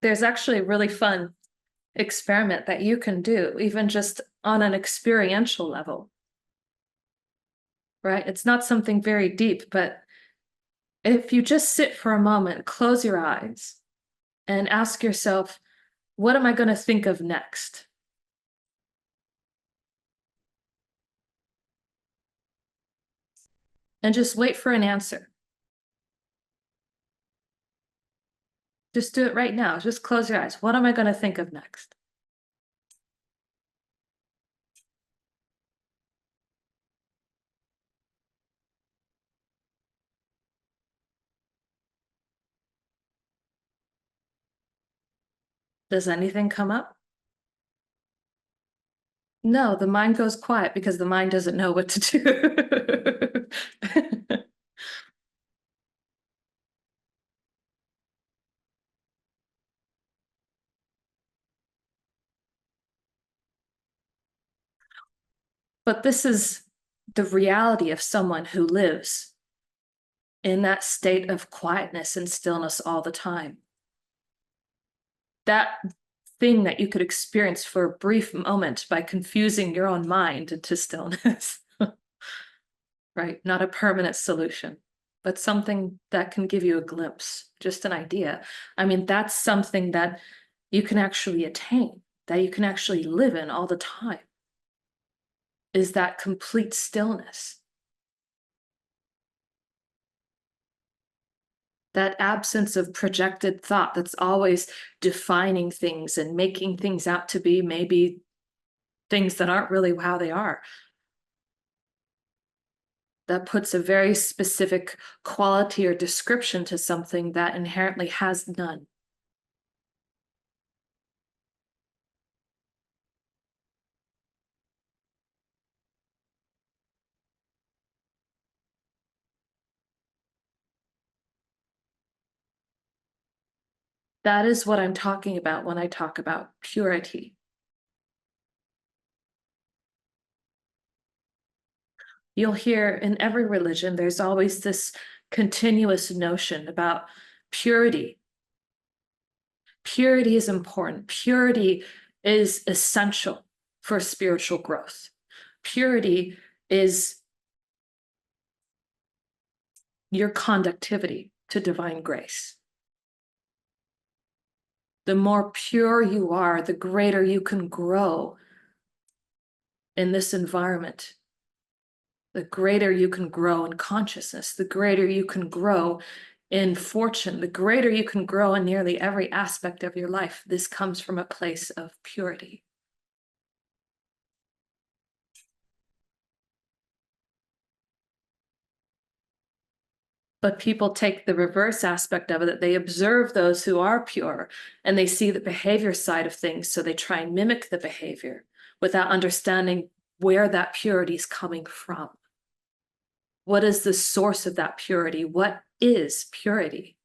there's actually a really fun experiment that you can do, even just on an experiential level, right? It's not something very deep, but if you just sit for a moment, close your eyes, and ask yourself, what am I going to think of next? And just wait for an answer. Just do it right now. Just close your eyes. What am I going to think of next? Does anything come up? No, the mind goes quiet because the mind doesn't know what to do. But this is the reality of someone who lives in that state of quietness and stillness all the time. That thing that you could experience for a brief moment by confusing your own mind into stillness, right? Not a permanent solution, but something that can give you a glimpse, just an idea. I mean, that's something that you can actually attain, that you can actually live in all the time, is that complete stillness. That absence of projected thought that's always defining things and making things out to be maybe things that aren't really how they are. That puts a very specific quality or description to something that inherently has none. That is what I'm talking about when I talk about purity. You'll hear in every religion, there's always this continuous notion about purity. Purity is important. Purity is essential for spiritual growth. Purity is your conductivity to divine grace. The more pure you are, the greater you can grow in this environment. The greater you can grow in consciousness, the greater you can grow in fortune, the greater you can grow in nearly every aspect of your life. This comes from a place of purity. But people take the reverse aspect of it, that they observe those who are pure and they see the behavior side of things. So they try and mimic the behavior without understanding where that purity is coming from. What is the source of that purity? What is purity?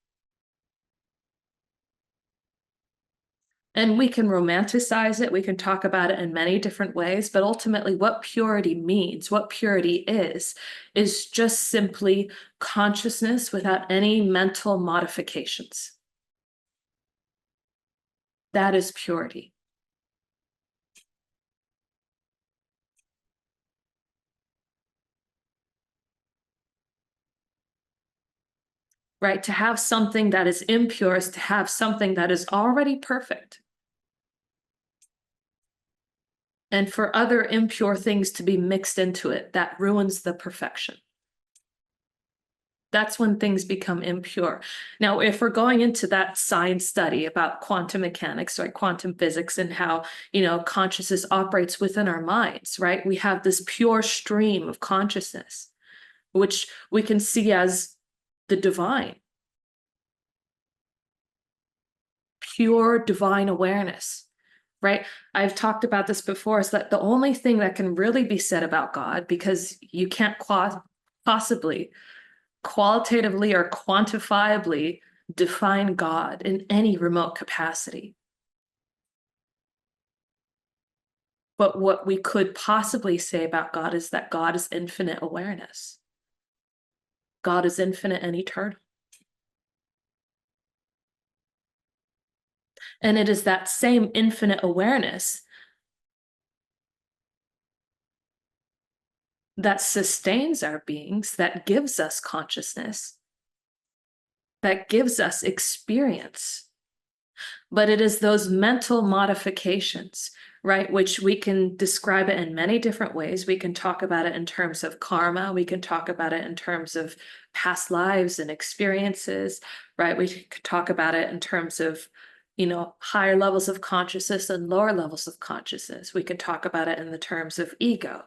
And we can romanticize it. We can talk about it in many different ways, but ultimately what purity means, what purity is just simply consciousness without any mental modifications. That is purity. Right? To have something that is impure is to have something that is already perfect. And for other impure things to be mixed into it, that ruins the perfection. That's when things become impure. Now, if we're going into that science study about quantum mechanics, right, quantum physics, and how, consciousness operates within our minds, right? We have this pure stream of consciousness, which we can see as the divine. Pure divine awareness, right? I've talked about this before, is that the only thing that can really be said about God, because you can't possibly qualitatively or quantifiably define God in any remote capacity. But what we could possibly say about God is that God is infinite awareness. God is infinite and eternal. And it is that same infinite awareness that sustains our beings, that gives us consciousness, that gives us experience. But it is those mental modifications, right, which we can describe it in many different ways. We can talk about it in terms of karma. We can talk about it in terms of past lives and experiences, right? We could talk about it in terms of, higher levels of consciousness and lower levels of consciousness. We can talk about it in the terms of ego.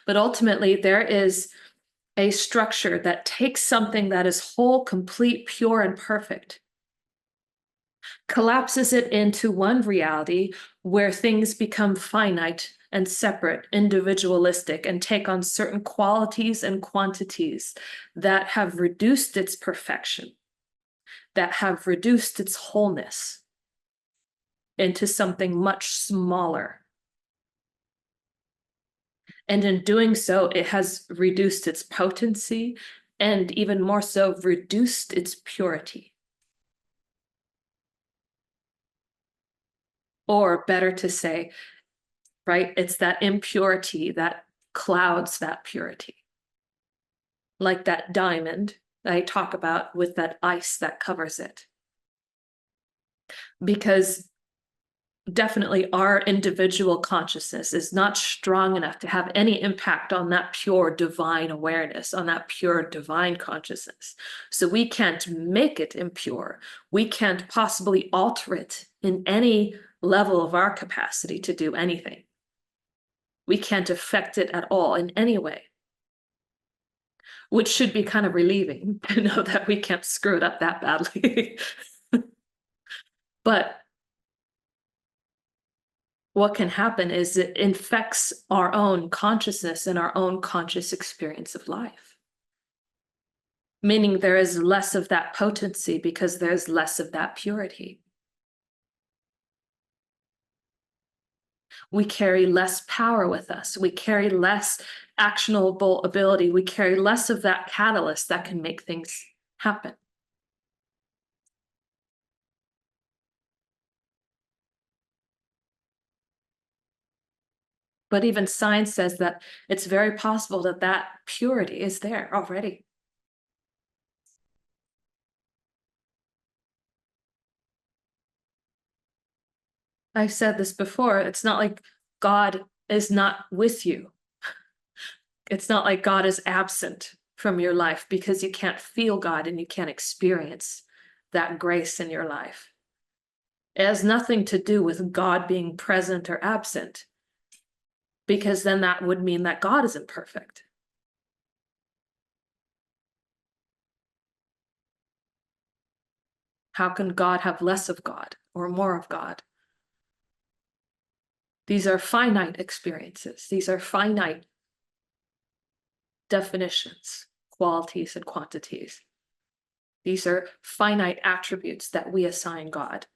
But ultimately, there is a structure that takes something that is whole, complete, pure, and perfect, collapses it into one reality where things become finite and separate, individualistic, and take on certain qualities and quantities that have reduced its perfection, that have reduced its wholeness into something much smaller. And in doing so, it has reduced its potency and even more so, reduced its purity. Or better to say, right, it's that impurity that clouds that purity. Like that diamond that I talk about with that ice that covers it. Because definitely our individual consciousness is not strong enough to have any impact on that pure divine awareness, on that pure divine consciousness. So we can't make it impure. We can't possibly alter it in any level of our capacity to do anything. We can't affect it at all in any way, which should be kind of relieving to know that we can't screw it up that badly. But what can happen is it infects our own consciousness and our own conscious experience of life. Meaning there is less of that potency because there's less of that purity. We carry less power with us. We carry less actionable ability. We carry less of that catalyst that can make things happen. But even science says that it's very possible that that purity is there already. I've said this before, it's not like God is not with you. It's not like God is absent from your life because you can't feel God and you can't experience that grace in your life. It has nothing to do with God being present or absent, because then that would mean that God isn't perfect. How can God have less of God or more of God? These are finite experiences. These are finite definitions, qualities, and quantities. These are finite attributes that we assign God.